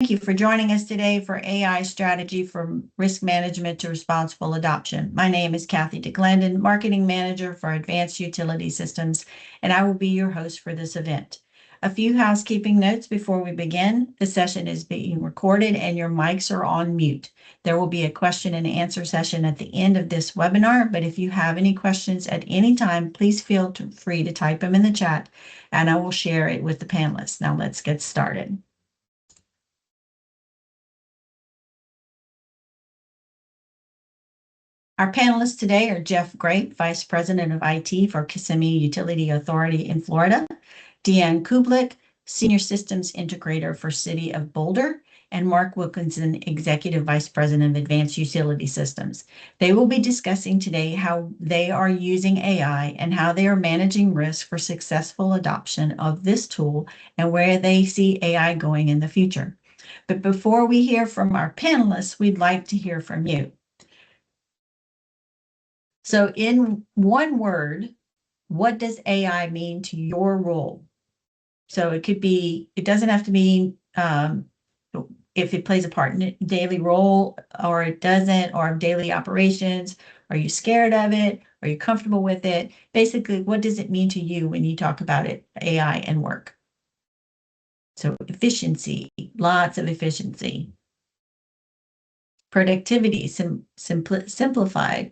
you for joining us today for AI Strategy from Risk Management to Responsible Adoption. My name is Kathy DeGlendon, Marketing Manager for Advanced Utility Systems, and I will be your host for this event. A few housekeeping notes before we begin. The session is being recorded and your mics are on mute. There will be a question and answer session at the end of this webinar, but if you have any questions at any time, please feel free to type them in the chat and I will share it with the panelists. Now let's get started. Our panelists today are Jeff Grape, Vice President of IT for Kissimmee Utility Authority in Florida, Deanne Kublik, Senior Systems Integrator for City of Boulder, and Mark Wilkinson, Executive Vice President of Advanced Utility Systems. They will be discussing today how they are using AI and how they are managing risk for successful adoption of this tool and where they see AI going in the future. But before we hear from our panelists, we'd like to hear from you. So in one word, what does AI mean to your role? So it could be, it doesn't have to mean if it plays a part in a daily role or it doesn't, or daily operations. Are you scared of it? Are you comfortable with it? Basically, what does it mean to you when you talk about it, AI and work? So efficiency, lots of efficiency. Productivity, simplified.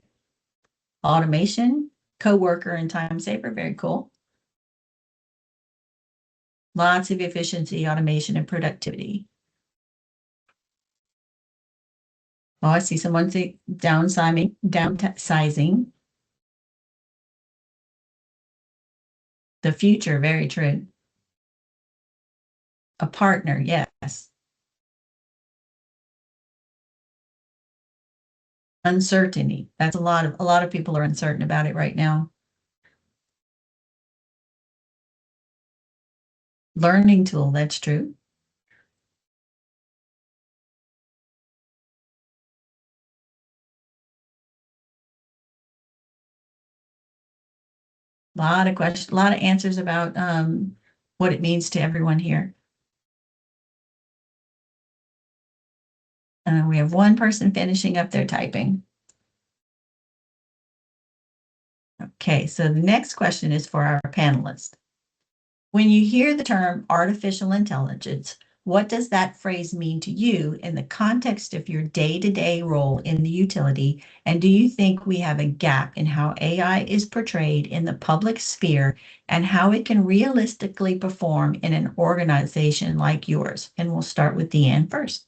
Automation, coworker and time saver, very cool. Lots of efficiency, automation, and productivity. Oh, I see someone say downsizing. The future, very true. A partner, yes. Uncertainty. That's a lot of people are uncertain about it right now. Learning tool, that's true. A lot of questions, a lot of answers about what it means to everyone here. We have one person finishing up their typing. Okay, so the next question is for our panelists. When you hear the term artificial intelligence, what does that phrase mean to you in the context of your day-to-day role in the utility? And do you think we have a gap in how AI is portrayed in the public sphere and how it can realistically perform in an organization like yours? And we'll start with Deanne first.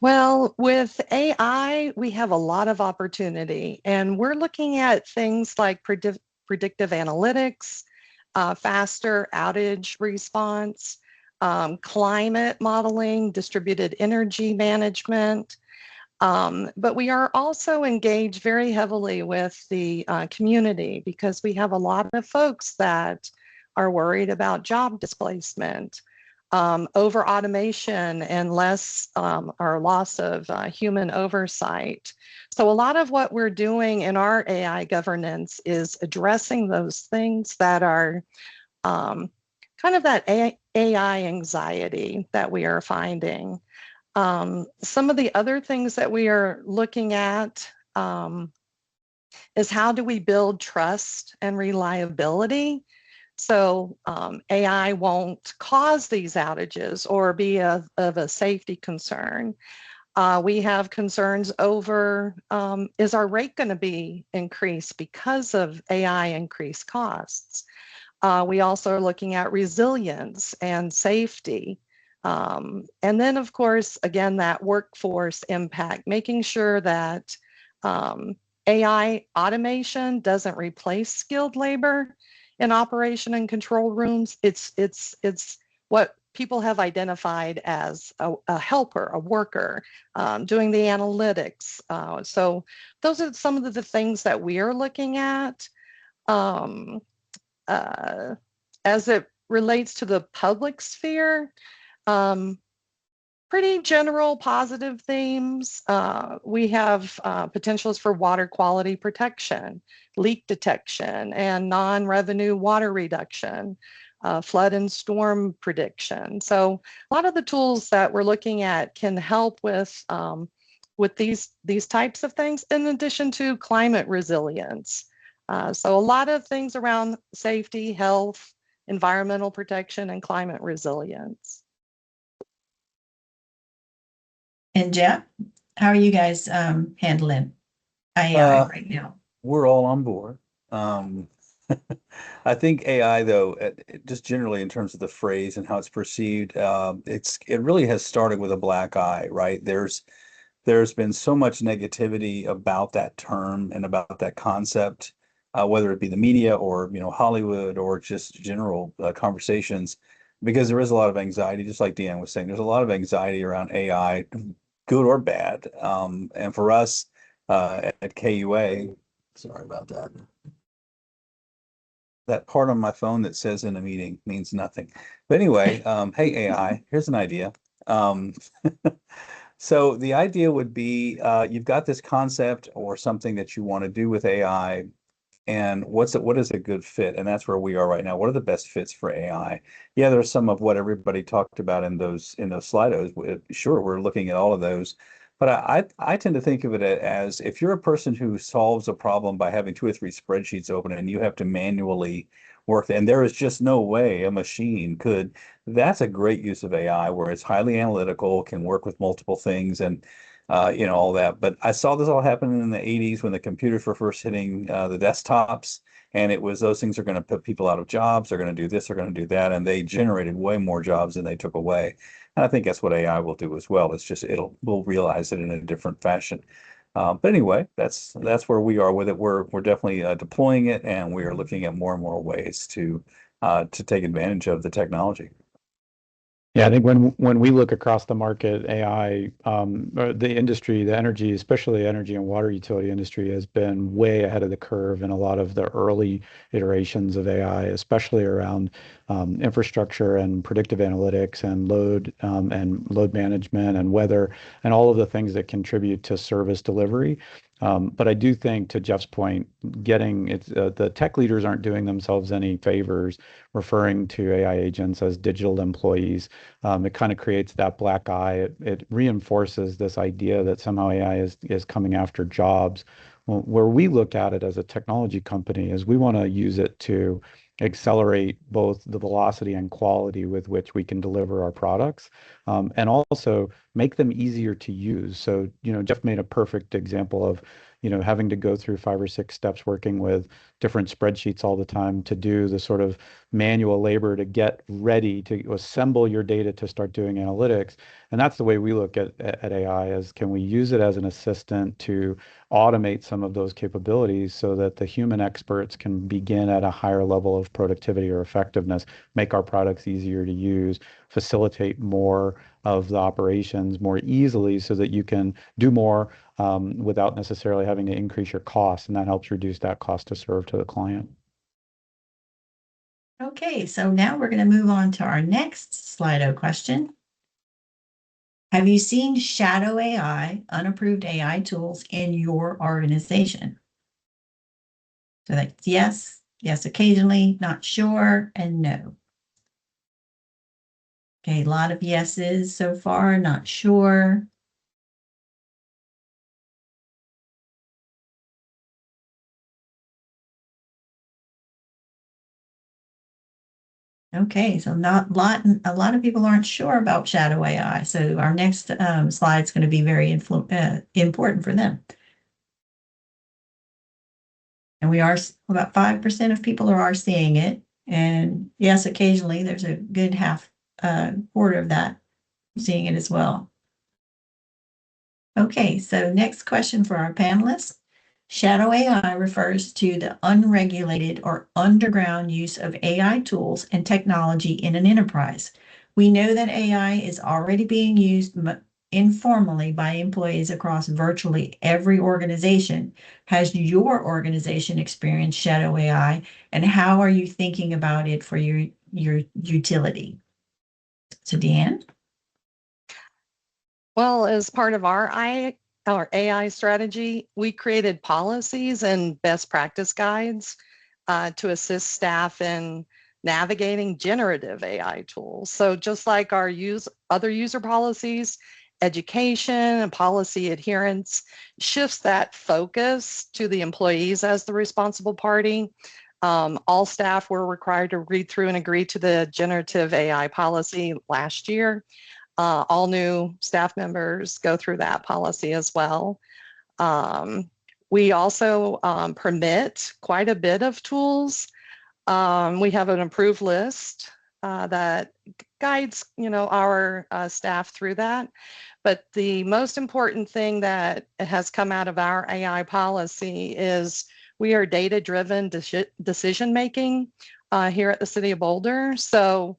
Well, with AI, we have a lot of opportunity, and we're looking at things like predictive analytics, faster outage response, climate modeling, distributed energy management. But we are also engaged very heavily with the community because we have a lot of folks that are worried about job displacement, over automation and less or loss of human oversight. So a lot of what we're doing in our AI governance is addressing those things that are kind of that AI anxiety that we are finding. Some of the other things that we are looking at is how do we build trust and reliability so AI won't cause these outages or be of a safety concern. We have concerns over, is our rate going to be increased because of AI increased costs? We also are looking at resilience and safety. And then, of course, again, that workforce impact, making sure that AI automation doesn't replace skilled labor in operation and control rooms. It's what people have identified as a helper, a worker, doing the analytics. So those are some of the things that we are looking at. As it relates to the public sphere, pretty general positive themes. We have potentials for water quality protection, leak detection, and non-revenue water reduction. flood and storm prediction. So a lot of the tools that we're looking at can help with these types of things, in addition to climate resilience. So a lot of things around safety, health, environmental protection, and climate resilience. And Jeff, how are you guys handling AI right now? We're all on board. I think AI, though, just generally in terms of the phrase and how it's perceived, it really has started with a black eye, right? There's been so much negativity about that term and about that concept, whether it be the media or Hollywood or just general conversations, because there is a lot of anxiety, just like Deanne was saying. There's a lot of anxiety around AI, good or bad. And for us at KUA, sorry about that. That part on my phone that says in a meeting means nothing. But anyway, hey AI, here's an idea. So the idea would be you've got this concept or something that you want to do with AI, and what is a good fit? And that's where we are right now. What are the best fits for AI? Yeah, there's some of what everybody talked about in those Slidos. Sure, we're looking at all of those. But I tend to think of it as, if you're a person who solves a problem by having 2 or 3 spreadsheets open and you have to manually work, and there is just no way a machine could, that's a great use of AI, where it's highly analytical, can work with multiple things, and all that. But I saw this all happen in the 80s when the computers were first hitting the desktops, and it was, those things are going to put people out of jobs, they're going to do this, they're going to do that, and they generated way more jobs than they took away. And I think that's what AI will do as well. It's just we'll realize it in a different fashion. But anyway, that's where we are with it. We're definitely deploying it, and we are looking at more and more ways to take advantage of the technology. Yeah, I think when we look across the market, AI, the industry, the energy, especially energy and water utility industry, has been way ahead of the curve in a lot of the early iterations of AI, especially around infrastructure and predictive analytics and load management and weather and all of the things that contribute to service delivery. But I do think, to Jeff's point, the tech leaders aren't doing themselves any favors referring to AI agents as digital employees. It kind of creates that black eye. It reinforces this idea that somehow AI is coming after jobs. Well, where we look at it as a technology company is we want to use it to accelerate both the velocity and quality with which we can deliver our products, and also make them easier to use. So, Jeff made a perfect example of, having to go through 5 or 6 steps, working with different spreadsheets all the time to do the sort of manual labor to get ready to assemble your data to start doing analytics. And that's the way we look at AI, is, can we use it as an assistant to automate some of those capabilities so that the human experts can begin at a higher level of productivity or effectiveness, make our products easier to use, facilitate more of the operations more easily so that you can do more without necessarily having to increase your costs, and that helps reduce that cost to serve to the client. Okay, so now we're going to move on to our next Slido question. Have you seen shadow AI, unapproved AI tools in your organization? So that's yes, yes occasionally, not sure, and no. Okay, a lot of yeses so far, not sure. Okay, so a lot of people aren't sure about shadow AI. So our next slide is going to be very important for them. And we are about 5% of people are seeing it. And yes, occasionally there's a good half quarter of that seeing it as well. Okay, so next question for our panelists. Shadow AI refers to the unregulated or underground use of AI tools and technology in an enterprise. We know that AI is already being used informally by employees across virtually every organization. Has your organization experienced shadow AI, and how are you thinking about it for your utility? So, Deanne? Well, as part of our AI strategy, we created policies and best practice guides to assist staff in navigating generative AI tools. So just like our other user policies, education and policy adherence shifts that focus to the employees as the responsible party. All staff were required to read through and agree to the generative AI policy last year. All new staff members go through that policy as well. We also permit quite a bit of tools. We have an approved list that guides, our staff through that. But the most important thing that has come out of our AI policy is we are data-driven decision-making here at the City of Boulder. So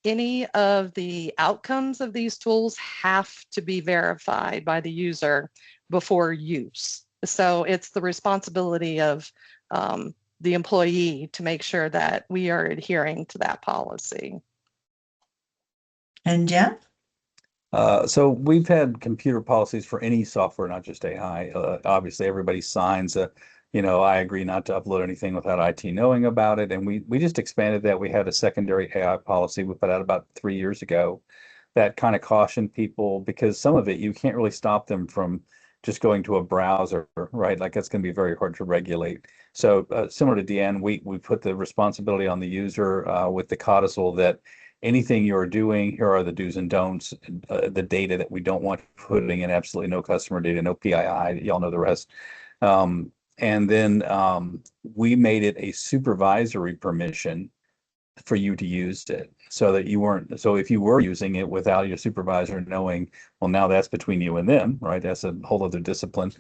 any of the outcomes of these tools have to be verified by the user before use. So it's the responsibility of the employee to make sure that we are adhering to that policy. And Jeff? So we've had computer policies for any software, not just AI. Obviously, everybody signs I agree not to upload anything without IT knowing about it. And we just expanded that. We had a secondary AI policy we put out about 3 years ago that kind of cautioned people, because some of it, you can't really stop them from just going to a browser, right? Like that's going to be very hard to regulate. So similar to Deanne, we put the responsibility on the user with the codicil that anything you're doing, here are the do's and don'ts, the data that we don't want putting in, absolutely no customer data, no PII, y'all know the rest. And then we made it a supervisory permission for you to use it, so that you weren't, so if you were using it without your supervisor knowing, well, now that's between you and them, right? That's a whole other discipline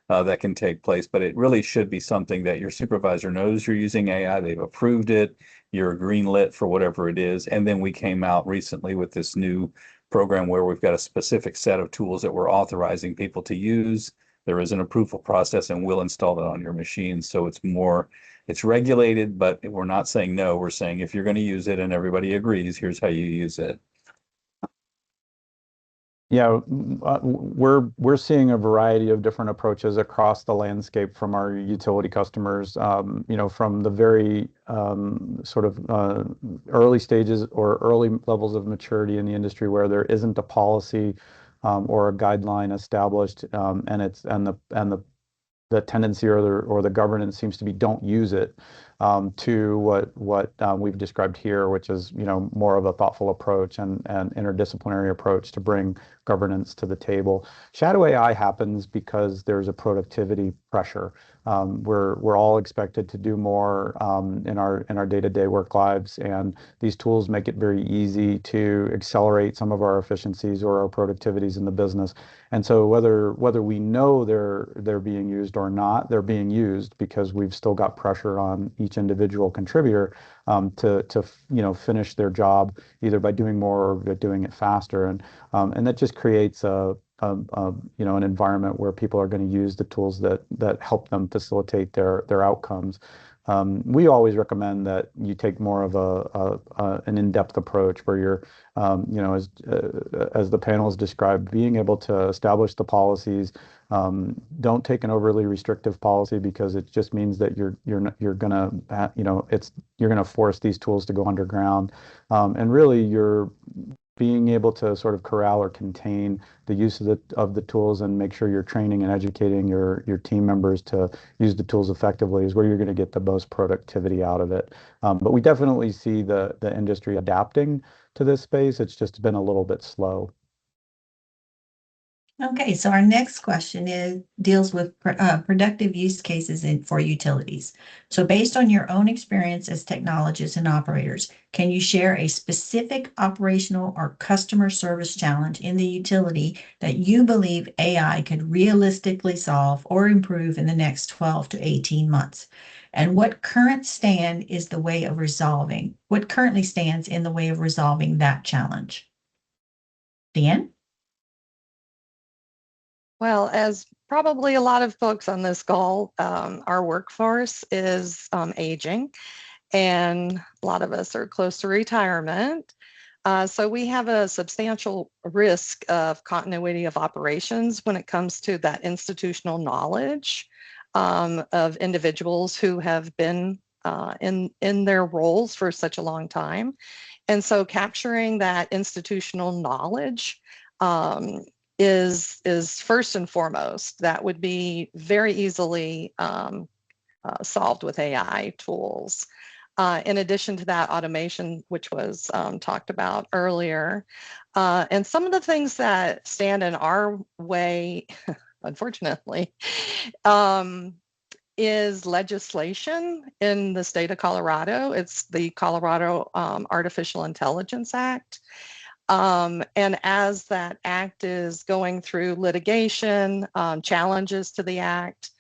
that can take place. But it really should be something that your supervisor knows you're using AI, they've approved it, you're greenlit for whatever it is. And then we came out recently with this new program where we've got a specific set of tools that we're authorizing people to use. There is an approval process, and we'll install that on your machine. So it's regulated, but we're not saying no. We're saying if you're going to use it and everybody agrees, here's how you use it. Yeah, we're seeing a variety of different approaches across the landscape from our utility customers. From the very sort of early stages or early levels of maturity in the industry where there isn't a policy or a guideline established, and the tendency or the governance seems to be don't use it, to what we've described here, which is more of a thoughtful approach and interdisciplinary approach to bring governance to the table. Shadow AI happens because there's a productivity pressure. We're all expected to do more in our day-to-day work lives, and these tools make it very easy to accelerate some of our efficiencies or our productivities in the business. And so whether we know they're being used or not, they're being used because we've still got pressure on each individual contributor to finish their job either by doing more or by doing it faster, and that just creates an environment where people are going to use the tools that help them facilitate their outcomes. We always recommend that you take more of an in-depth approach where you're, as the panel has described, being able to establish the policies. Don't take an overly restrictive policy, because it just means that you're gonna force these tools to go underground, and really you're being able to sort of corral or contain the use of the tools and make sure you're training and educating your team members to use the tools effectively is where you're going to get the most productivity out of it. But we definitely see the industry adapting to this space. It's just been a little bit slow. Okay, so our next question deals with productive use cases for utilities. So based on your own experience as technologists and operators, can you share a specific operational or customer service challenge in the utility that you believe AI could realistically solve or improve in the next 12 to 18 months? And what currently stands in the way of resolving that challenge? Dan? Well, as probably a lot of folks on this call, our workforce is aging, and a lot of us are close to retirement. So we have a substantial risk of continuity of operations when it comes to that institutional knowledge of individuals who have been in their roles for such a long time. And so capturing that institutional knowledge is first and foremost. That would be very easily solved with AI tools. In addition to that, automation, which was talked about earlier. And some of the things that stand in our way, unfortunately, is legislation in the state of Colorado. It's the Colorado Artificial Intelligence Act. And as that act is going through litigation, challenges to the act,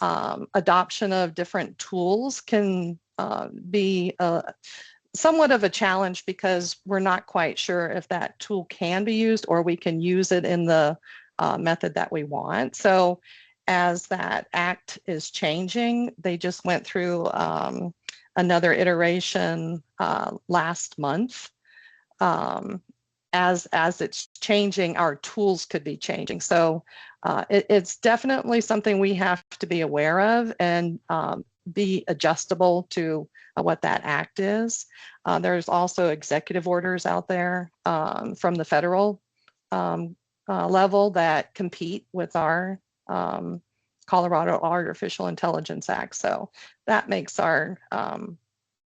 adoption of different tools can be somewhat of a challenge because we're not quite sure if that tool can be used or we can use it in the method that we want. So as that act is changing, they just went through another iteration last month. As it's changing, our tools could be changing. So it's definitely something we have to be aware of and be adjustable to what that act is. There's also executive orders out there from the federal level that compete with our Colorado Artificial Intelligence Act. So that makes our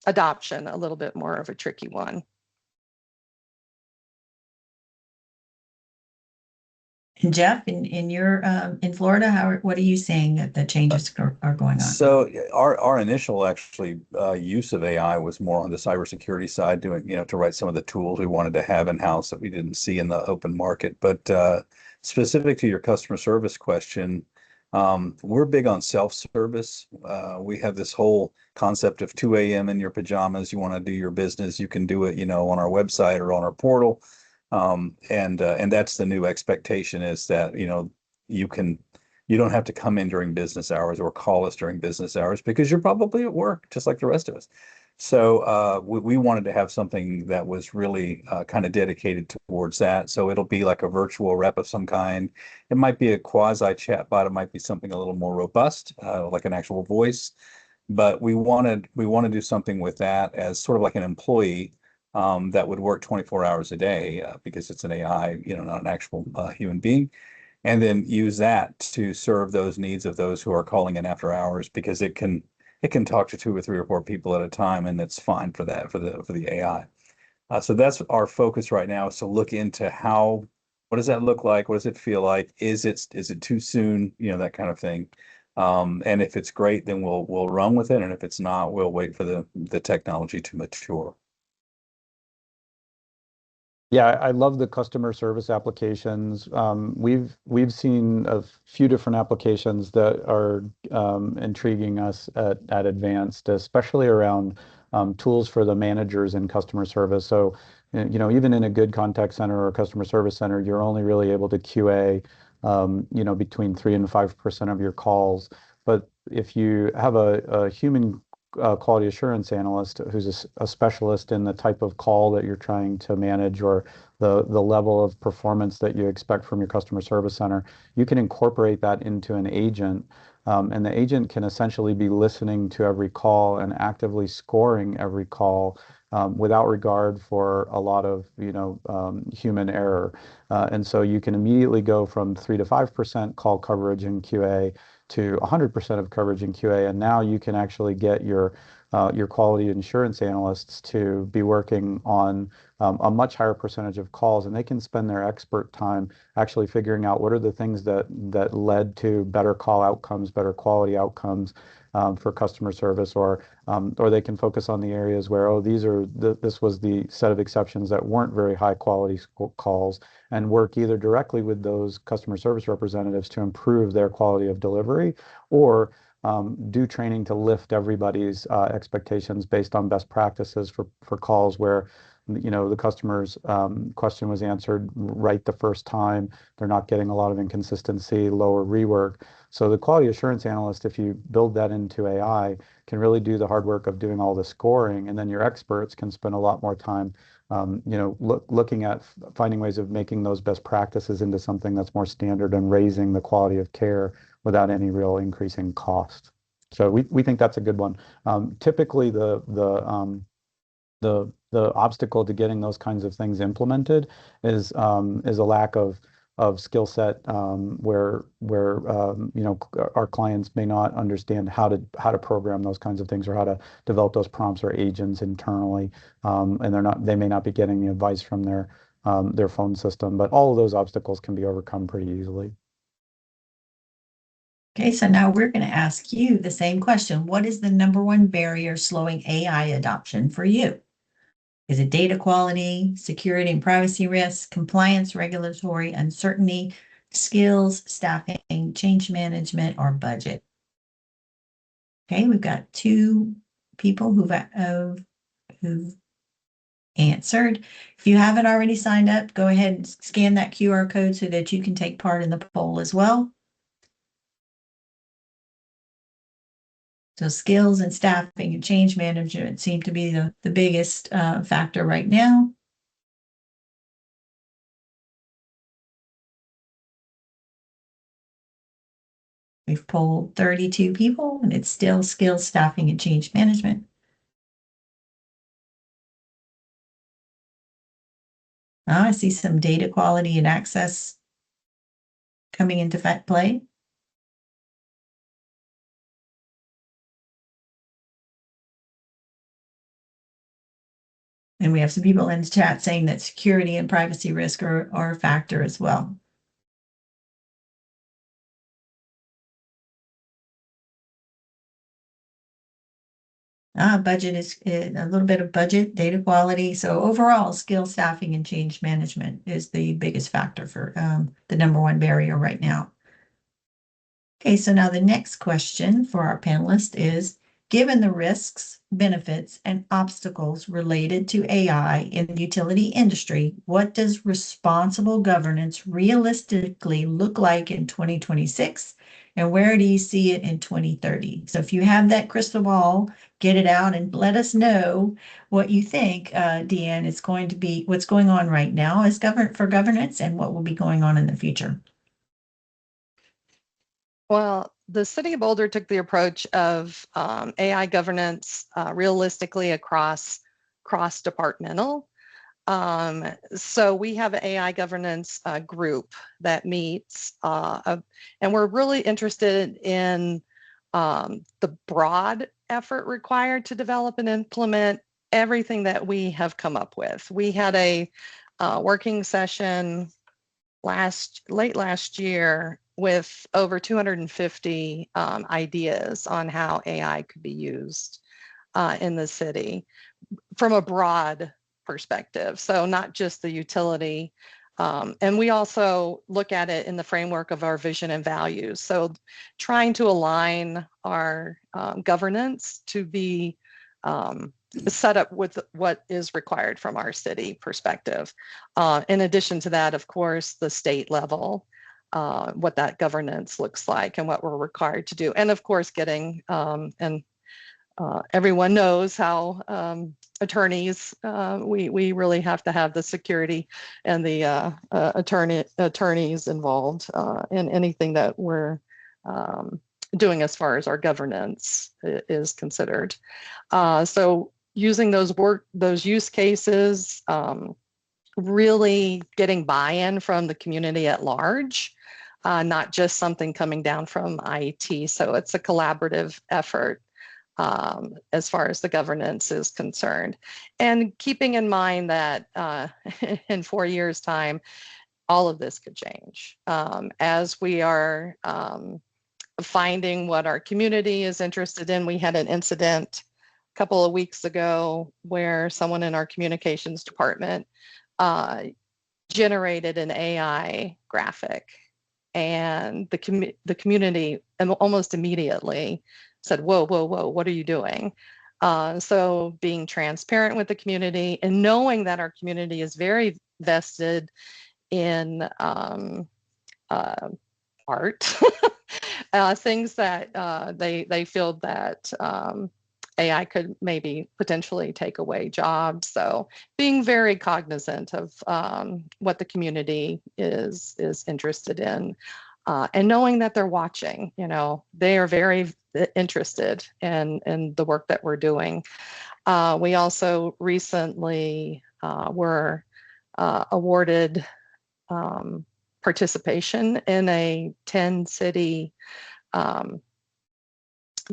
adoption a little bit more of a tricky one. And Jeff, in your in Florida, what are you seeing that the changes are going on? So our initial actually use of AI was more on the cybersecurity side, doing to write some of the tools we wanted to have in house that we didn't see in the open market. But specific to your customer service question, we're big on self-service. We have this whole concept of 2 a.m. in your pajamas. You want to do your business, you can do it, on our website or on our portal. And that's the new expectation, is that, you don't have to come in during business hours or call us during business hours because you're probably at work just like the rest of us. So we wanted to have something that was really kind of dedicated towards that. So it'll be like a virtual rep of some kind. It might be a quasi chatbot. It might be something a little more robust, like an actual voice. But we want to do something with that as sort of like an employee that would work 24 hours a day because it's an AI, not an actual human being. And then use that to serve those needs of those who are calling in after hours, because it can talk to 2 or 3 or 4 people at a time, and it's fine for that for the AI. So that's our focus right now, is to look into what does that look like? What does it feel like? Is it too soon? That kind of thing. And if it's great, then we'll run with it, and if it's not, we'll wait for the technology to mature. Yeah, I love the customer service applications. We've seen a few different applications that are intriguing us at Advanced, especially around tools for the managers in customer service. So, even in a good contact center or customer service center, you're only really able to QA, between 3 and 5% of your calls. But if you have a human quality assurance analyst who's a specialist in the type of call that you're trying to manage, or the level of performance that you expect from your customer service center, you can incorporate that into an agent. And the agent can essentially be listening to every call and actively scoring every call without regard for a lot of human error. And so you can immediately go from 3 to 5% call coverage in QA to 100% of coverage in QA, and now you can actually get your quality insurance analysts to be working on a much higher percentage of calls, and they can spend their expert time actually figuring out what are the things that led to better call outcomes, better quality outcomes for customer service, or they can focus on the areas where, this was the set of exceptions that weren't very high quality calls, and work either directly with those customer service representatives to improve their quality of delivery, or do training to lift everybody's expectations based on best practices for calls where the customer's question was answered right the first time. They're not getting a lot of inconsistency, lower rework. So the quality assurance analyst, if you build that into AI, can really do the hard work of doing all the scoring, and then your experts can spend a lot more time looking at finding ways of making those best practices into something that's more standard and raising the quality of care without any real increase in cost. So we think that's a good one. Typically, the obstacle to getting those kinds of things implemented is a lack of skill set, where our clients may not understand how to program those kinds of things, or how to develop those prompts or agents internally, and they may not be getting the advice from their phone system. But all of those obstacles can be overcome pretty easily. Okay, so now we're going to ask you the same question. What is the number one barrier slowing AI adoption for you? Is it data quality, security and privacy risks, compliance, regulatory uncertainty, skills, staffing, change management, or budget? Okay, we've got 2 people who've answered. If you haven't already signed up, go ahead and scan that QR code so that you can take part in the poll as well. So skills and staffing and change management seem to be the biggest factor right now. We've polled 32 people, and it's still skills, staffing, and change management. I see some data quality and access coming into play. And we have some people in the chat saying that security and privacy risk are a factor as well. Budget is a little bit of budget, data quality. So overall, skill, staffing, and change management is the biggest factor for the number one barrier right now. Okay, so now the next question for our panelist is, given the risks, benefits, and obstacles related to AI in the utility industry, what does responsible governance realistically look like in 2026? And where do you see it in 2030? So if you have that crystal ball, get it out and let us know what you think, Deanne, is going to be what's going on right now as for governance and what will be going on in the future. Well, the City of Boulder took the approach of AI governance realistically across cross-departmental. So we have an AI governance group that meets, and we're really interested in the broad effort required to develop and implement everything that we have come up with. We had a working session late last year with over 250 ideas on how AI could be used in the city from a broad perspective. So not just the utility. And we also look at it in the framework of our vision and values. So trying to align our governance to be set up with what is required from our city perspective. In addition to that, of course, the state level, what that governance looks like and what we're required to do. And of course, getting, everyone knows how attorneys, we really have to have the security and the attorneys involved in anything that we're doing as far as our governance is considered. So using those use cases, really getting buy-in from the community at large, not just something coming down from IT. So it's a collaborative effort as far as the governance is concerned. And keeping in mind that in 4 years' time, all of this could change. As we are finding what our community is interested in, we had an incident a couple of weeks ago where someone in our communications department generated an AI graphic, and the community almost immediately said, whoa, what are you doing? So being transparent with the community and knowing that our community is very vested in art, things that they feel that AI could maybe potentially take away jobs. So being very cognizant of what the community is interested in. and knowing that they're watching. They are very interested in the work that we're doing. We also recently were awarded participation in a 10-city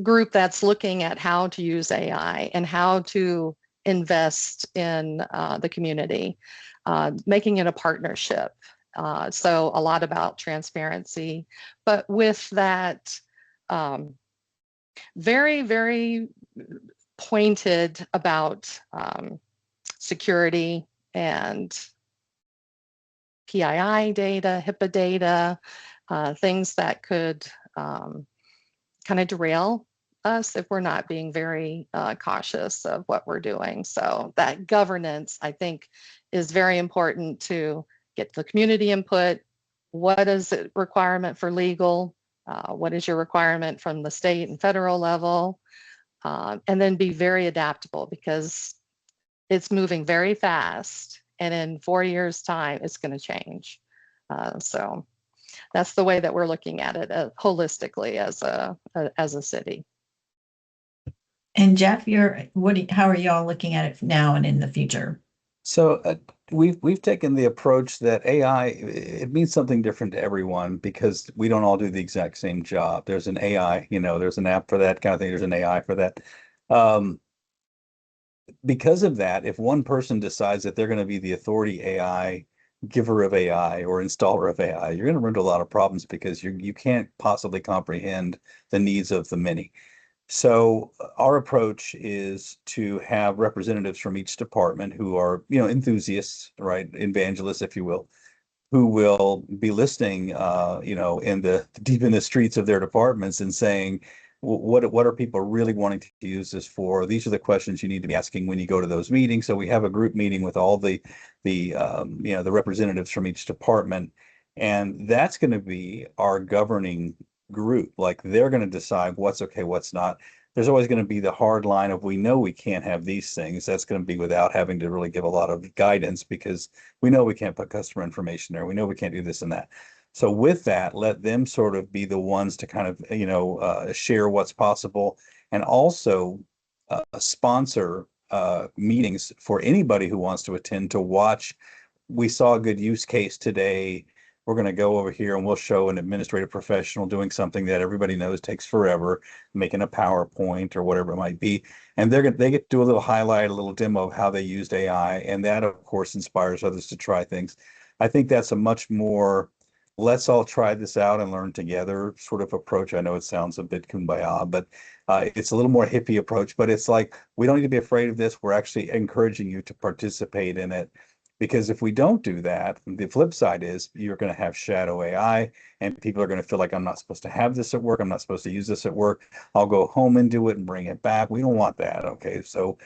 group that's looking at how to use AI and how to invest in the community, making it a partnership. So a lot about transparency, but with that very, very pointed about security and PII data, HIPAA data, things that could kind of derail us if we're not being very cautious of what we're doing. So that governance, I think, is very important to get the community input. What is the requirement for legal? What is your requirement from the state and federal level? And then be very adaptable, because it's moving very fast. And in 4 years' time, it's going to change. So that's the way that we're looking at it holistically as a city. And Jeff, how are y'all looking at it now and in the future? So we've taken the approach that AI, it means something different to everyone because we don't all do the exact same job. There's an AI, there's an app for that kind of thing. There's an AI for that. Because of that, if one person decides that they're going to be the authority AI giver of AI or installer of AI, you're going to run into a lot of problems because you can't possibly comprehend the needs of the many. So our approach is to have representatives from each department who are, enthusiasts, right, evangelists, if you will, who will be listening, in the deep in the streets of their departments and saying, what are people really wanting to use this for? These are the questions you need to be asking when you go to those meetings. So we have a group meeting with all the representatives from each department, and that's going to be our governing group. Like, they're going to decide what's okay, what's not. There's always going to be the hard line of, we know we can't have these things. That's going to be without having to really give a lot of guidance, because we know we can't put customer information there. We know we can't do this and that. So with that, let them sort of be the ones to kind of, share what's possible, and also sponsor meetings for anybody who wants to attend to watch. We saw a good use case today. We're going to go over here and we'll show an administrative professional doing something that everybody knows takes forever, making a PowerPoint or whatever it might be. And they get to do a little highlight, a little demo of how they used AI. And that, of course, inspires others to try things. I think that's a much more, let's all try this out and learn together sort of approach. I know it sounds a bit kumbaya, but it's a little more hippie approach. But it's like, we don't need to be afraid of this. We're actually encouraging you to participate in it. Because if we don't do that, the flip side is you're going to have shadow AI, and people are going to feel like, I'm not supposed to have this at work. I'm not supposed to use this at work. I'll go home and do it and bring it back. We don't want that. Okay. So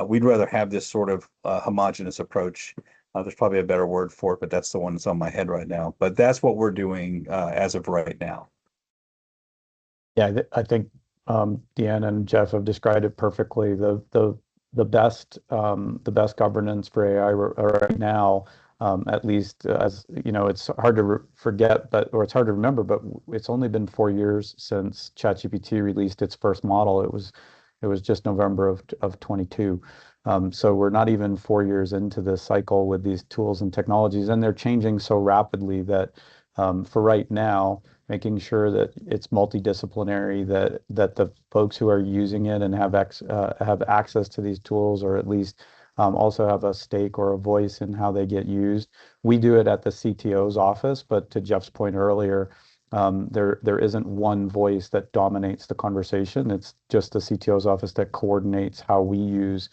we'd rather have this sort of homogenous approach. There's probably a better word for it, but that's the one that's on my head right now. But that's what we're doing as of right now. Yeah, I think Deanna and Jeff have described it perfectly. The best governance for AI right now, at least, as it's hard to forget, or it's hard to remember, but it's only been 4 years since ChatGPT released its first model. It was just November of 22. So we're not even 4 years into this cycle with these tools and technologies, and they're changing so rapidly that for right now, making sure that it's multidisciplinary, that the folks who are using it and have access to these tools, or at least also have a stake or a voice in how they get used. We do it at the CTO's office, but to Jeff's point earlier, there isn't one voice that dominates the conversation. It's just the CTO's office that coordinates how we use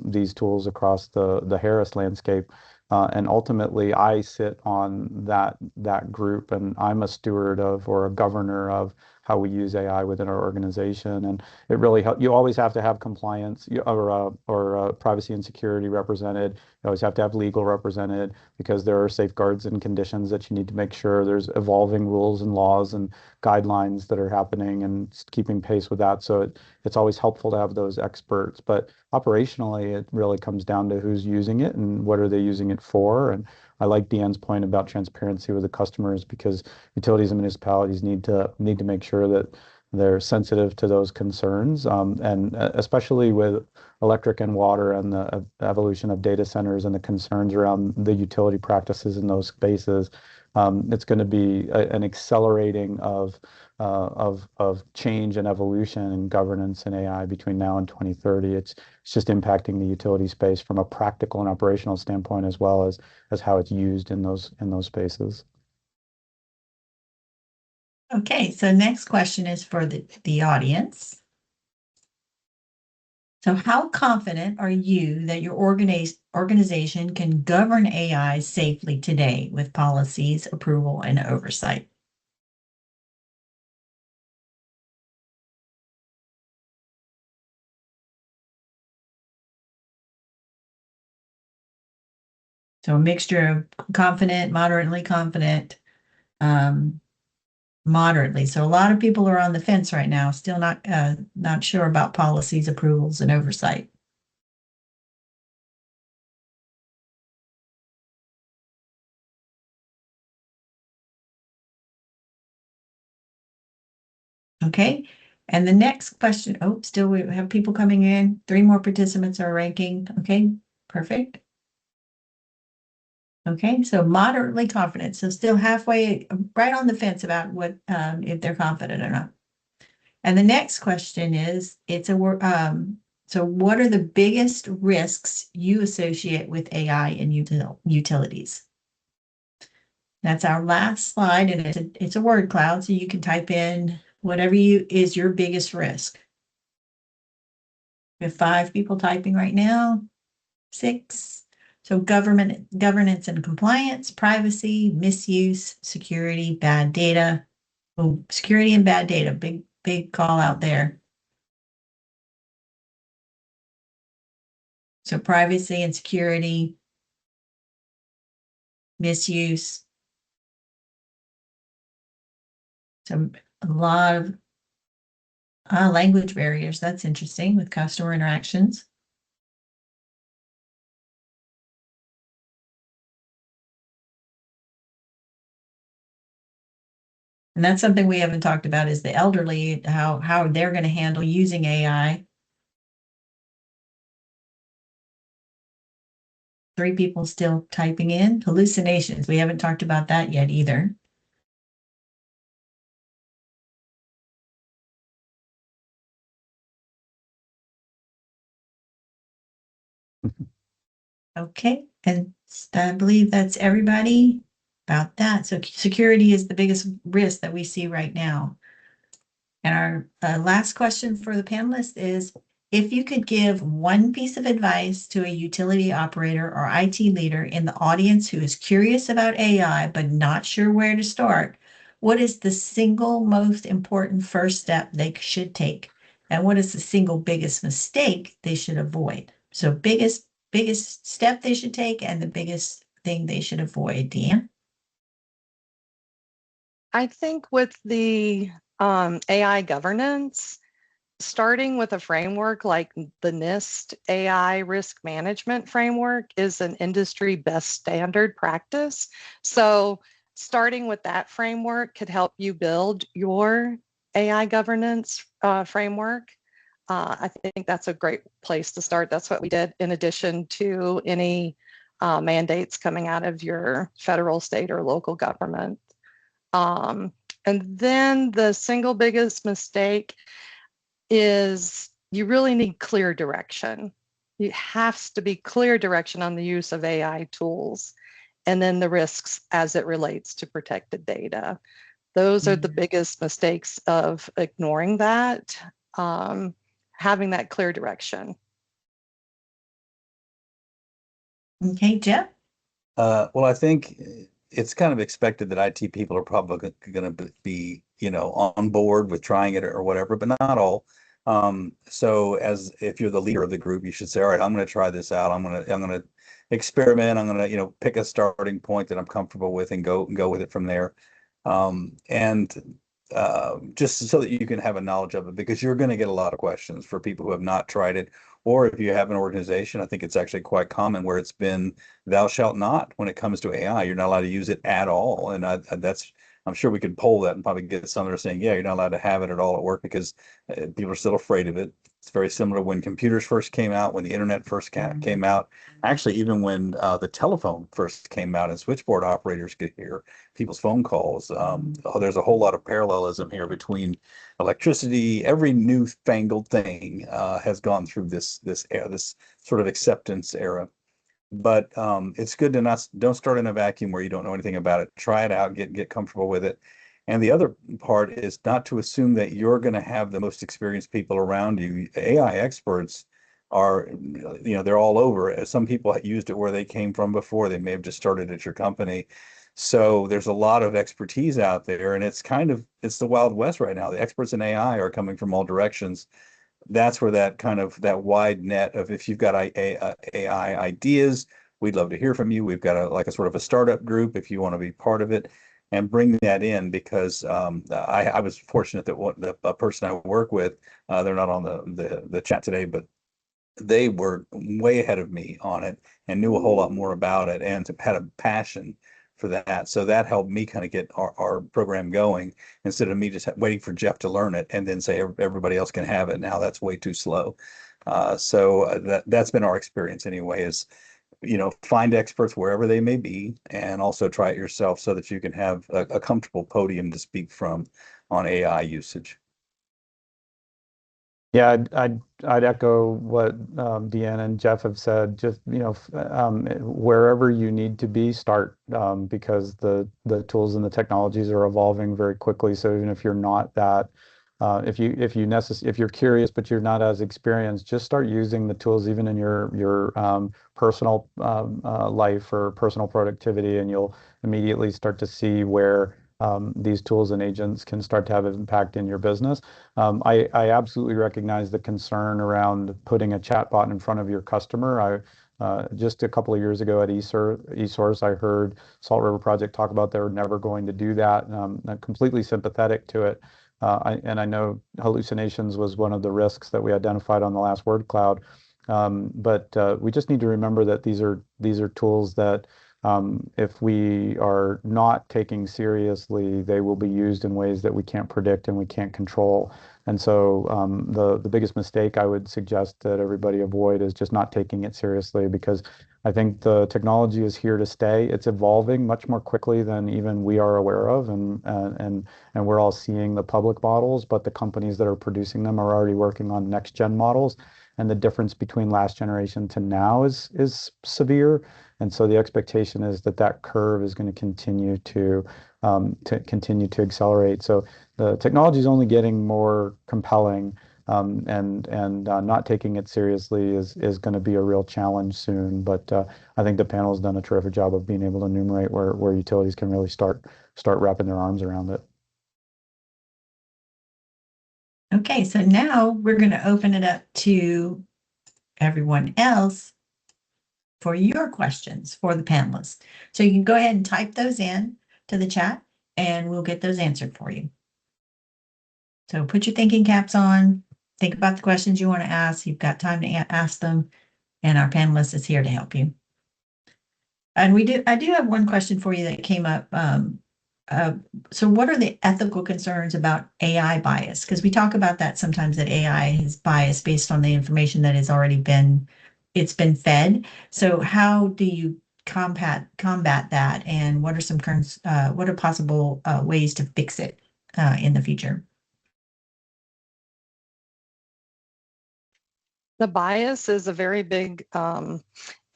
these tools across the Harris landscape. And ultimately, I sit on that group, and I'm a steward of, or a governor of, how we use AI within our organization. And it really helps. You always have to have compliance or privacy and security represented. You always have to have legal represented, because there are safeguards and conditions that you need to make sure. There's evolving rules and laws and guidelines that are happening, and keeping pace with that. So it's always helpful to have those experts. But operationally, it really comes down to who's using it and what are they using it for. And I like Deanne's point about transparency with the customers, because utilities and municipalities need to make sure that they're sensitive to those concerns, and especially with electric and water and the evolution of data centers and the concerns around the utility practices in those spaces. It's going to be an accelerating of change and evolution and governance and AI between now and 2030. It's just impacting the utility space from a practical and operational standpoint, as well as how it's used in those spaces. Okay, so next question is for the audience. So how confident are you that your organization can govern AI safely today with policies, approval, and oversight? So a mixture of confident, moderately confident, moderately. So a lot of people are on the fence right now, still not sure about policies, approvals, and oversight. Okay, and the next question, oh, still we have people coming in. 3 more participants are ranking. Okay, perfect. Okay, so moderately confident. So still halfway, right on the fence about what if they're confident or not. And the next question is, so what are the biggest risks you associate with AI in utilities? That's our last slide, and it's a word cloud, so you can type in whatever is your biggest risk. We have 5 people typing right now, 6. So governance and compliance, privacy, misuse, security, bad data. Oh, security and bad data, big call out there. So privacy and security, misuse. So a lot of language barriers. That's interesting with customer interactions. And that's something we haven't talked about, is the elderly, how they're going to handle using AI. 3 people still typing in. Hallucinations. We haven't talked about that yet either. Okay, and I believe that's everybody about that. So security is the biggest risk that we see right now. And our last question for the panelists is, if you could give one piece of advice to a utility operator or IT leader in the audience who is curious about AI but not sure where to start, what is the single most important first step they should take? And what is the single biggest mistake they should avoid? So biggest step they should take and the biggest thing they should avoid, Deanne? I think with the AI governance, starting with a framework like the NIST AI risk management framework is an industry best standard practice. So starting with that framework could help you build your AI governance framework. I think that's a great place to start. That's what we did, in addition to any mandates coming out of your federal, state, or local government. And then the single biggest mistake is you really need clear direction. It has to be clear direction on the use of AI tools, and then the risks as it relates to protected data. Those are the biggest mistakes of ignoring that, having that clear direction. Okay, Jeff? Well, I think it's kind of expected that IT people are probably going to be, on board with trying it or whatever, but not all. So if you're the leader of the group, you should say, all right, I'm going to try this out. I'm going to experiment. I'm going to, pick a starting point that I'm comfortable with and go with it from there. And just so that you can have a knowledge of it, because you're going to get a lot of questions for people who have not tried it. Or if you have an organization, I think it's actually quite common where it's been thou shalt not when it comes to AI. You're not allowed to use it at all. And I'm sure we could poll that and probably get some that are saying, yeah, you're not allowed to have it at all at work because people are still afraid of it. It's very similar to when computers first came out, when the internet first came out. Actually, even when the telephone first came out and switchboard operators could hear people's phone calls. There's a whole lot of parallelism here between electricity. Every newfangled thing has gone through this era, this sort of acceptance era. But it's good to don't start in a vacuum where you don't know anything about it. Try it out, get comfortable with it. And the other part is not to assume that you're going to have the most experienced people around you. AI experts are, they're all over. Some people used it where they came from before. They may have just started at your company. So there's a lot of expertise out there, and it's the Wild West right now. The experts in AI are coming from all directions. That's where that wide net of, if you've got AI ideas, we'd love to hear from you. We've got a sort of a startup group if you want to be part of it, and bring that in, because I was fortunate that a person I work with, they're not on the chat today, but they were way ahead of me on it and knew a whole lot more about it, and had a passion for that. So that helped me kind of get our program going, instead of me just waiting for Jeff to learn it and then say everybody else can have it. Now that's way too slow. That's been our experience anyway, is, find experts wherever they may be, and also try it yourself so that you can have a comfortable podium to speak from on AI usage. Yeah, I'd echo what Deanne and Jeff have said. Just, wherever you need to be, start, because the tools and the technologies are evolving very quickly. So even if you're not that, if you're curious but you're not as experienced, just start using the tools even in your personal life or personal productivity, and you'll immediately start to see where these tools and agents can start to have an impact in your business. I absolutely recognize the concern around putting a chatbot in front of your customer. Just a couple of years ago at eSource, I heard Salt River Project talk about they were never going to do that. I'm completely sympathetic to it. I know hallucinations was one of the risks that we identified on the last word cloud. But we just need to remember that these are tools that, if we are not taking seriously, they will be used in ways that we can't predict and we can't control. And so the biggest mistake I would suggest that everybody avoid is just not taking it seriously, because I think the technology is here to stay. It's evolving much more quickly than even we are aware of, and we're all seeing the public models, but the companies that are producing them are already working on next gen models. And the difference between last generation to now is severe. And so the expectation is that curve is going to continue to accelerate. So the technology is only getting more compelling, and not taking it seriously is going to be a real challenge soon. But I think the panel has done a terrific job of being able to enumerate where utilities can really start wrapping their arms around it. Okay, so now we're going to open it up to everyone else for your questions for the panelists. So you can go ahead and type those in to the chat, and we'll get those answered for you. So put your thinking caps on, think about the questions you want to ask. You've got time to ask them, and our panelist is here to help you. And I do have one question for you that came up. So what are the ethical concerns about AI bias? Because we talk about that sometimes, that AI is biased based on the information that has already been fed. So how do you combat that, and what are what are possible ways to fix it in the future? The bias is a very big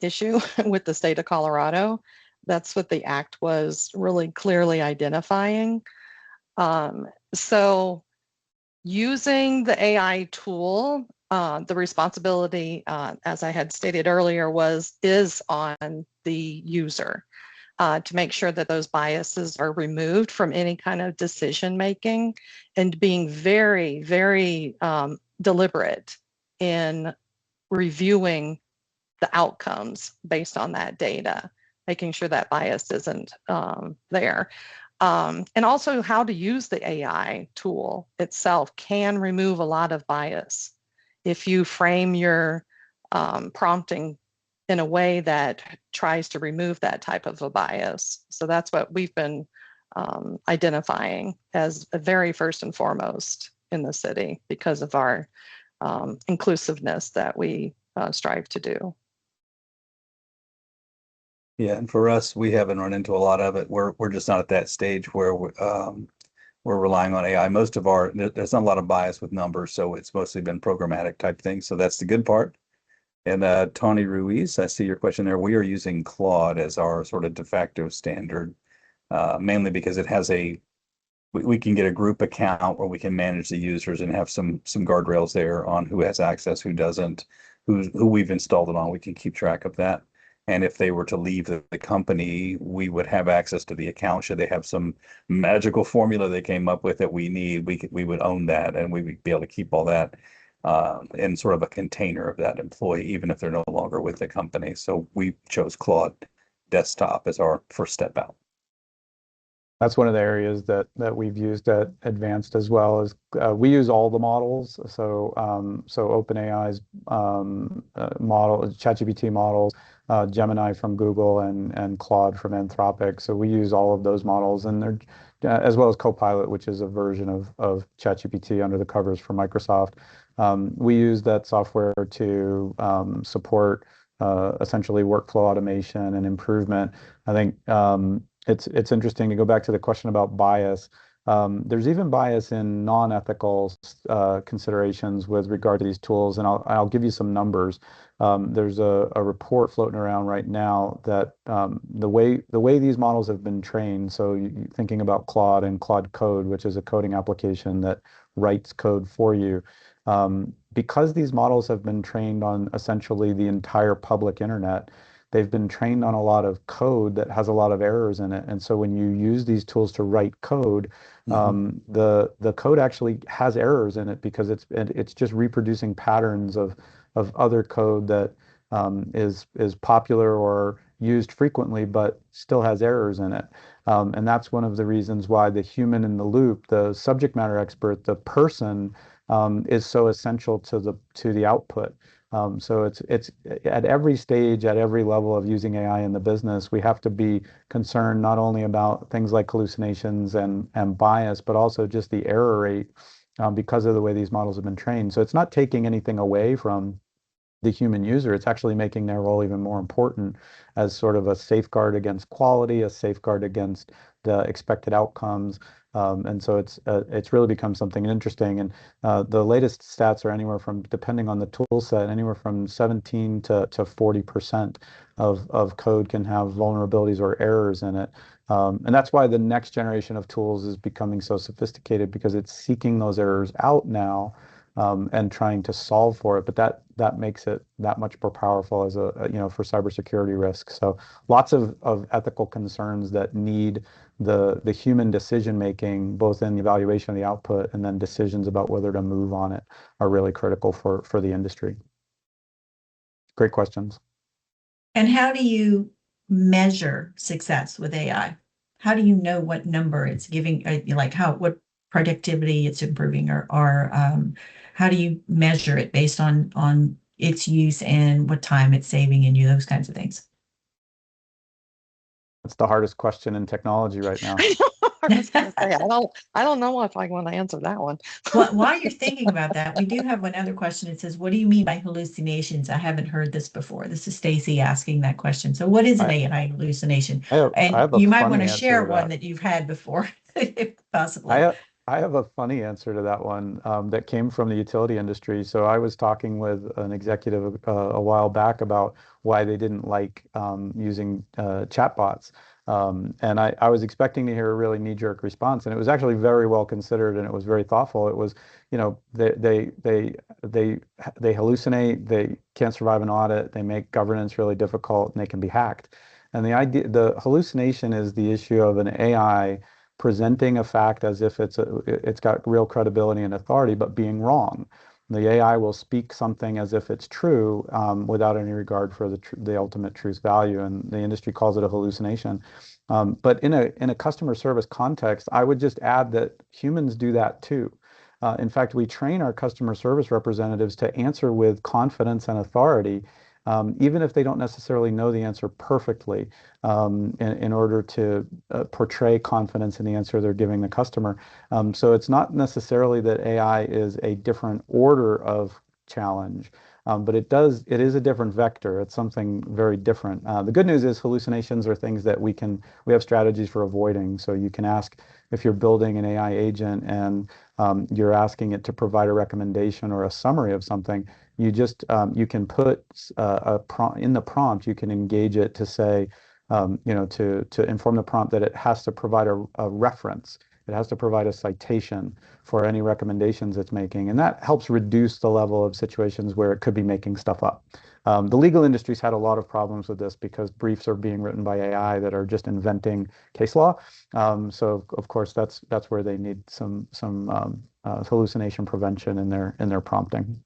issue with the state of Colorado. That's what the act was really clearly identifying. So using the AI tool, the responsibility, as I had stated earlier, is on the user to make sure that those biases are removed from any kind of decision making, and being very, very deliberate in reviewing the outcomes based on that data, making sure that bias isn't there. And also how to use the AI tool itself can remove a lot of bias if you frame your prompting in a way that tries to remove that type of a bias. So that's what we've been identifying as a very first and foremost in the city because of our inclusiveness that we strive to do. Yeah, and for us, we haven't run into a lot of it. We're just not at that stage where we're relying on AI. Most of there's not a lot of bias with numbers, so it's mostly been programmatic type things. So that's the good part. And Tawny Ruiz, I see your question there. We are using Claude as our sort of de facto standard, mainly because it has we can get a group account where we can manage the users and have some guardrails there on who has access, who doesn't, who we've installed it on. We can keep track of that. And if they were to leave the company, we would have access to the account. Should they have some magical formula they came up with that we need, we would own that, and we would be able to keep all that in sort of a container of that employee, even if they're no longer with the company. So we chose Claude Desktop as our first step out. That's one of the areas that we've used at Advanced as well as we use all the models. So OpenAI's model, ChatGPT models, Gemini from Google, and Claude from Anthropic. So we use all of those models, and they're as well as Copilot, which is a version of ChatGPT under the covers for Microsoft. We use that software to support essentially workflow automation and improvement. I think it's interesting to go back to the question about bias. There's even bias in non-ethical considerations with regard to these tools, and I'll give you some numbers. There's a report floating around right now that the way these models have been trained. So thinking about Claude and Claude Code, which is a coding application that writes code for you. Because these models have been trained on essentially the entire public internet, they've been trained on a lot of code that has a lot of errors in it. And so when you use these tools to write code, the code actually has errors in it because it's just reproducing patterns of other code that is popular or used frequently, but still has errors in it. And that's one of the reasons why the human in the loop, the subject matter expert, the person, is so essential to the output. So it's at every stage, at every level of using AI in the business, we have to be concerned not only about things like hallucinations and bias, but also just the error rate because of the way these models have been trained. So it's not taking anything away from the human user. It's actually making their role even more important as sort of a safeguard against quality, a safeguard against the expected outcomes. And so it's really become something interesting. And the latest stats are anywhere from, depending on the tool set, anywhere from 17 to 40% of code can have vulnerabilities or errors in it. And that's why the next generation of tools is becoming so sophisticated, because it's seeking those errors out now and trying to solve for it. But that makes it that much more powerful as for cybersecurity risk. So lots of ethical concerns that need the human decision making, both in the evaluation of the output and then decisions about whether to move on it, are really critical for the industry. Great questions. And how do you measure success with AI? How do you know what number it's giving, what productivity it's improving, or how do you measure it based on its use and what time it's saving in you, those kinds of things? It's the hardest question in technology right now. I was gonna say, I don't know if I want to answer that one. Well, while you're thinking about that, we do have one other question. It says, what do you mean by hallucinations? I haven't heard this before. This is Stacy asking that question. So what is an AI hallucination? I And have a you might funny want to answer share to one that. that you've had before, if possible. I have a funny answer to that one that came from the utility industry. So I was talking with an executive a while back about why they didn't like using chatbots. And I was expecting to hear a really knee-jerk response, and it was actually very well considered, and it was very thoughtful. It was, they hallucinate, they can't survive an audit, they make governance really difficult, and they can be hacked. And the hallucination is the issue of an AI presenting a fact as if it's got real credibility and authority, but being wrong. The AI will speak something as if it's true without any regard for the ultimate truth value, and the industry calls it a hallucination. But in a customer service context, I would just add that humans do that too. In fact, we train our customer service representatives to answer with confidence and authority, even if they don't necessarily know the answer perfectly, in order to portray confidence in the answer they're giving the customer. So it's not necessarily that AI is a different order of challenge, but it is a different vector. It's something very different. The good news is hallucinations are things that we have strategies for avoiding. So you can ask, if you're building an AI agent and you're asking it to provide a recommendation or a summary of something, you can put in the prompt, you can engage it to say, to inform the prompt that it has to provide a reference. It has to provide a citation for any recommendations it's making. And that helps reduce the level of situations where it could be making stuff up. The legal industry's had a lot of problems with this because briefs are being written by AI that are just inventing case law. So of course that's where they need some hallucination prevention in their prompting.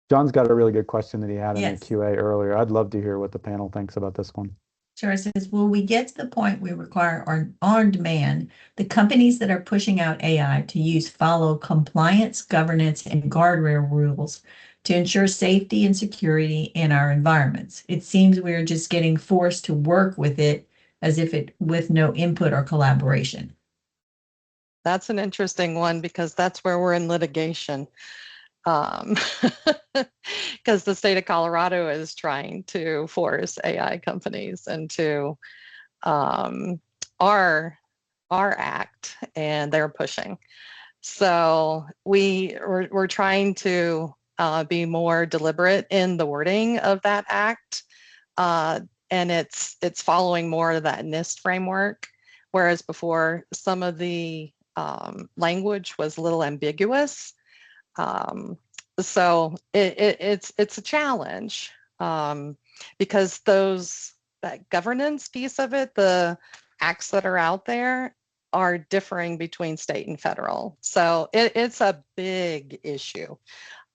John's got a really good question that he had in the QA earlier. I'd love to hear what the panel thinks about this one. Sure. It says, will we get to the point we require on demand the companies that are pushing out AI to follow compliance, governance, and guardrail rules to ensure safety and security in our environments? It seems we're just getting forced to work with it as if with no input or collaboration. That's an interesting one because that's where we're in litigation. Because the state of Colorado is trying to force AI companies into our act, and they're pushing. So we're trying to be more deliberate in the wording of that act, and it's following more of that NIST framework, whereas before some of the language was a little ambiguous. So it's a challenge because that governance piece of it, the acts that are out there are differing between state and federal. So it's a big issue.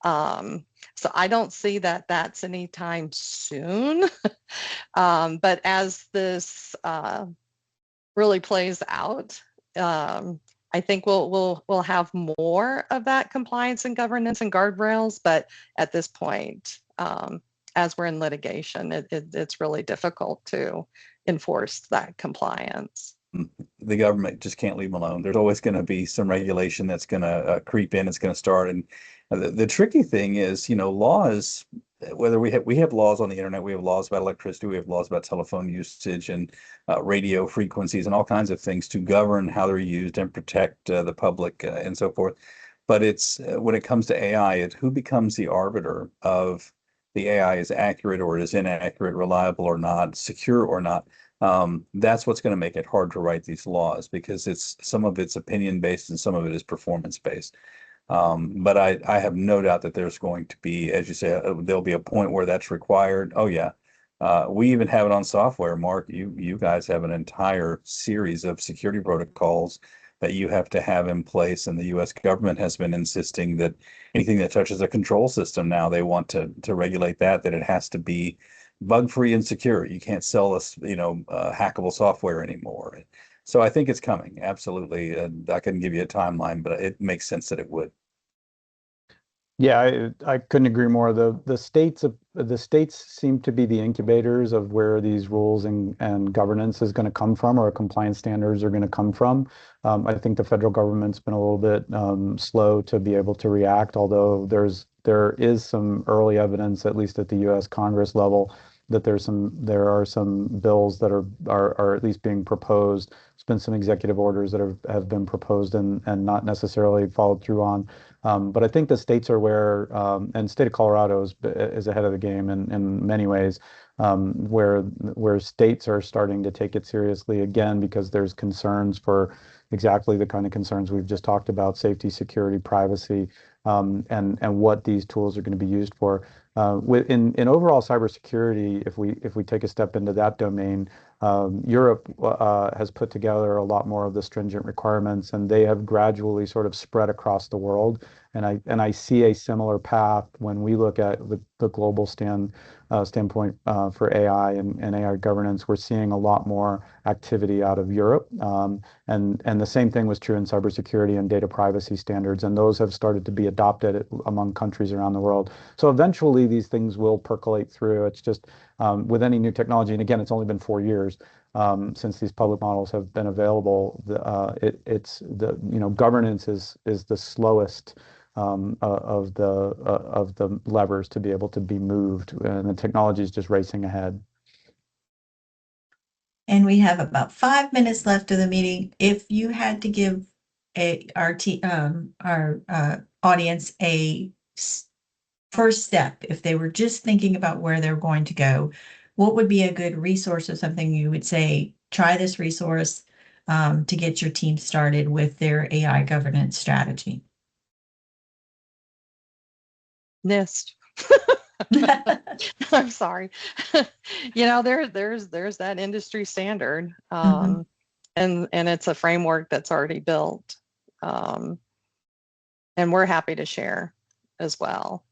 So I don't see that that's anytime soon. But as this really plays out, I think we'll have more of that compliance and governance and guardrails, but at this point, as we're in litigation, it's really difficult to enforce that compliance. The government just can't leave them alone. There's always going to be some regulation that's going to creep in. It's going to start, and the tricky thing is, laws. Whether we have laws on the internet, we have laws about electricity, we have laws about telephone usage and radio frequencies and all kinds of things to govern how they're used and protect the public and so forth. But it's when it comes to AI, it's who becomes the arbiter of the AI is accurate or is inaccurate, reliable or not, secure or not. That's what's going to make it hard to write these laws, because some of it's opinion based and some of it is performance based. But I have no doubt that there's going to be, as you say, there'll be a point where that's required. Oh yeah. We even have it on software. Mark, you guys have an entire series of security protocols that you have to have in place, and the U.S. government has been insisting that anything that touches a control system now, they want to regulate that it has to be bug-free and secure. You can't sell us, hackable software anymore. So I think it's coming, absolutely. I couldn't give you a timeline, but it makes sense that it would. Yeah, I couldn't agree more. The states seem to be the incubators of where these rules and governance is going to come from, or compliance standards are going to come from. I think the federal government's been a little bit slow to be able to react, although there is some early evidence, at least at the U.S. Congress level, that there are some bills that are at least being proposed. There's been some executive orders that have been proposed and not necessarily followed through on. But I think the states are where, and the state of Colorado is ahead of the game in many ways, where states are starting to take it seriously again, because there's concerns for exactly the kind of concerns we've just talked about: safety, security, privacy, and what these tools are going to be used for. In overall cybersecurity, if we take a step into that domain, Europe has put together a lot more of the stringent requirements, and they have gradually sort of spread across the world. I see a similar path when we look at the global standpoint for AI and AI governance. We're seeing a lot more activity out of Europe, and the same thing was true in cybersecurity and data privacy standards, and those have started to be adopted among countries around the world. So eventually these things will percolate through. It's just with any new technology, and again, it's only been 4 years since these public models have been available. Governance is the slowest of the levers to be able to be moved, and the technology is just racing ahead. And we have about 5 minutes left of the meeting. If you had to give our audience a first step, if they were just thinking about where they're going to go, what would be a good resource or something you would say, try this resource to get your team started with their AI governance strategy? NIST. I'm sorry. There's that industry standard, and it's a framework that's already built, and we're happy to share as well.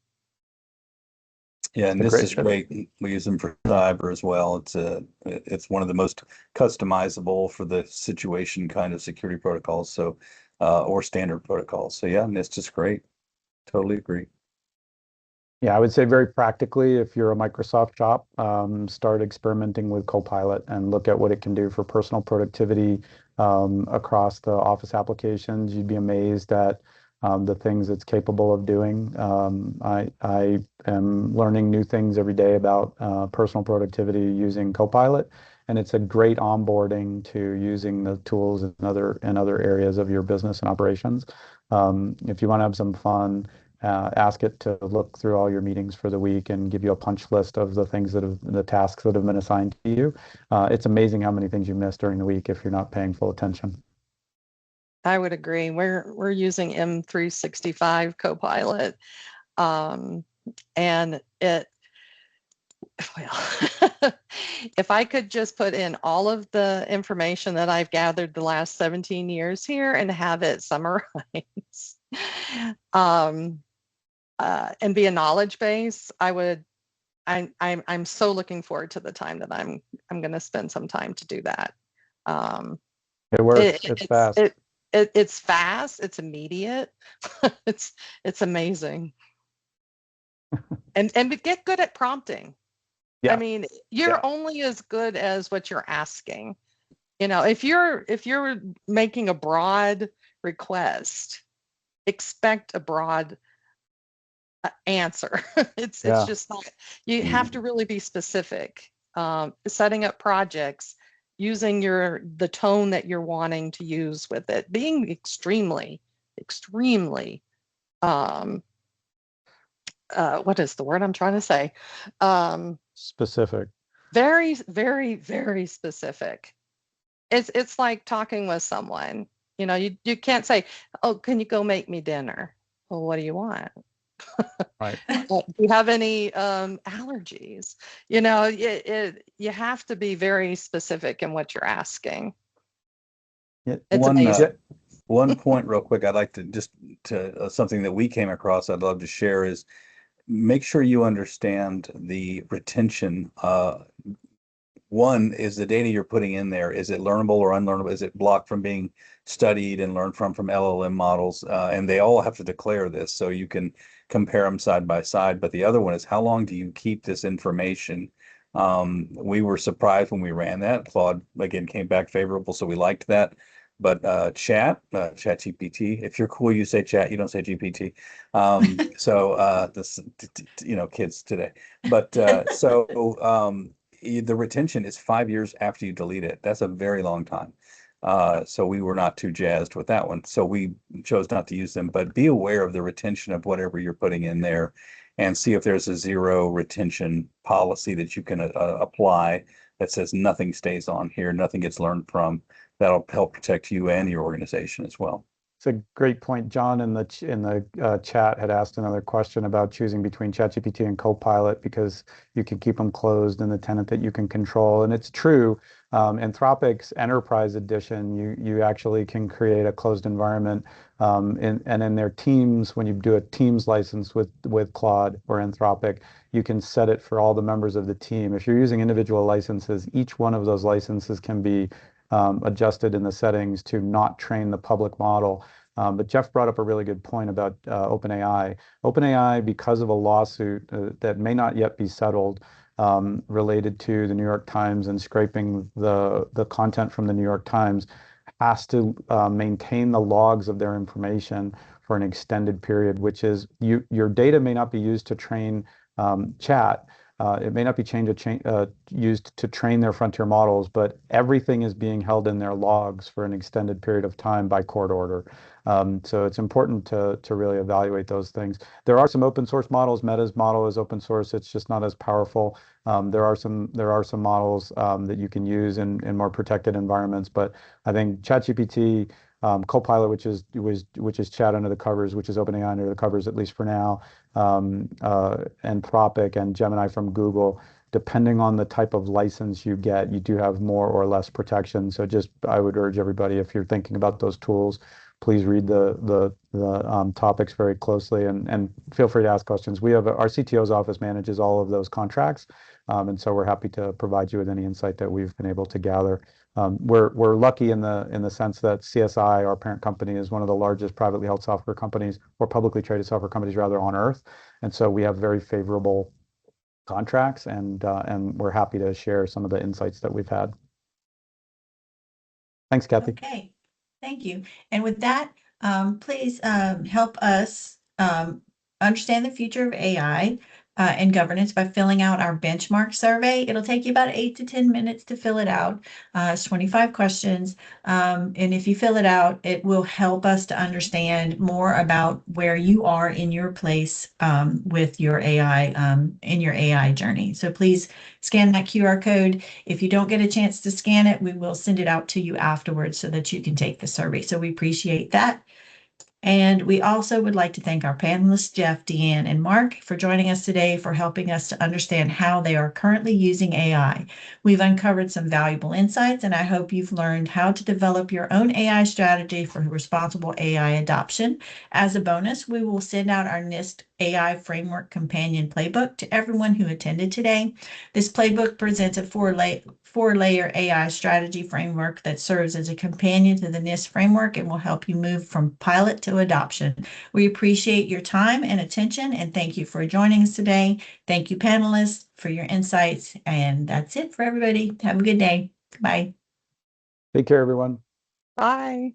Yeah, and this is great. We use them for cyber as well. It's one of the most customizable for the situation kind of security protocols, so or standard protocols. So yeah, NIST is great. Totally agree. Yeah, I would say very practically, if you're a Microsoft shop, start experimenting with Copilot and look at what it can do for personal productivity across the Office applications. You'd be amazed at the things it's capable of doing. I am learning new things every day about personal productivity using Copilot, and it's a great onboarding to using the tools in other areas of your business and operations. If you want to have some fun, ask it to look through all your meetings for the week and give you a punch list of the tasks that have been assigned to you. It's amazing how many things you miss during the week if you're not paying full attention. I would agree. We're using M365 Copilot, and if I could just put in all of the information that I've gathered the last 17 years here and have it summarize, and be a knowledge base, I'm so looking forward to the time that I'm going to spend some time to do that. It works. It's fast. It's fast. It's immediate. it's amazing. and get good at prompting. Yeah. I mean, you're only as good as what you're asking. If you're making a broad request, expect a broad answer. It's just not, you have to really be specific. Setting up projects, using the tone that you're wanting to use with it, being extremely what is the word I'm trying to say? Specific. Very, very, very specific. It's like talking with someone. You can't say, "Oh, can you go make me dinner?" Well, what do you want? Right. Do you have any allergies? You have to be very specific in what you're asking. Yeah, one point real quick, I'd like to something that we came across, I'd love to share is make sure you understand the retention. One is the data you're putting in there, is it learnable or unlearnable? Is it blocked from being studied and learned from LLM models? And they all have to declare this so you can compare them side by side. But the other one is, how long do you keep this information? We were surprised when we ran that. Claude, again, came back favorable, so we liked that. But chat GPT, if you're cool, you say chat, you don't say GPT. This, kids today. But the retention is 5 years after you delete it. That's a very long time. So we were not too jazzed with that one. So we chose not to use them, but be aware of the retention of whatever you're putting in there and see if there's a zero retention policy that you can apply that says nothing stays on here, nothing gets learned from. That'll help protect you and your organization as well. It's a great point. John in the chat had asked another question about choosing between ChatGPT and Copilot because you can keep them closed in the tenant that you can control. And it's true. Anthropic's Enterprise Edition, you actually can create a closed environment. And in their Teams, when you do a Teams license with Claude or Anthropic, you can set it for all the members of the team. If you're using individual licenses, each one of those licenses can be adjusted in the settings to not train the public model. But Jeff brought up a really good point about OpenAI. OpenAI, because of a lawsuit that may not yet be settled related to the New York Times and scraping the content from the New York Times, has to maintain the logs of their information for an extended period, which is your data may not be used to train chat. It may not be used to train their frontier models, but everything is being held in their logs for an extended period of time by court order. So it's important to really evaluate those things. There are some open source models. Meta's model is open source. It's just not as powerful. There are some models that you can use in more protected environments. But I think ChatGPT, Copilot, which is chat under the covers, which is OpenAI under the covers, at least for now, Anthropic and Gemini from Google, depending on the type of license you get, you do have more or less protection. So I would urge everybody, if you're thinking about those tools, please read the topics very closely and feel free to ask questions. We have our CTO's office manages all of those contracts. And so we're happy to provide you with any insight that we've been able to gather. We're lucky in the sense that CSI, our parent company, is one of the largest privately held software companies, or publicly traded software companies rather, on earth. And so we have very favorable contracts, and we're happy to share some of the insights that we've had. Thanks, Kathy. Okay, thank you. And with that, please help us understand the future of AI and governance by filling out our benchmark survey. It'll take you about 8 to 10 minutes to fill it out. It's 25 questions. And if you fill it out, it will help us to understand more about where you are in your place with your AI, in your AI journey. So please scan that QR code. If you don't get a chance to scan it, we will send it out to you afterwards so that you can take the survey. So we appreciate that. And we also would like to thank our panelists, Jeff, Deanne, and Mark, for joining us today, for helping us to understand how they are currently using AI. We've uncovered some valuable insights, and I hope you've learned how to develop your own AI strategy for responsible AI adoption. As a bonus, we will send out our NIST AI Framework Companion Playbook to everyone who attended today. This playbook presents a four-layer AI strategy framework that serves as a companion to the NIST framework and will help you move from pilot to adoption. We appreciate your time and attention, and thank you for joining us today. Thank you, panelists, for your insights. And that's it for everybody. Have a good day. Bye. Take care, everyone. Bye.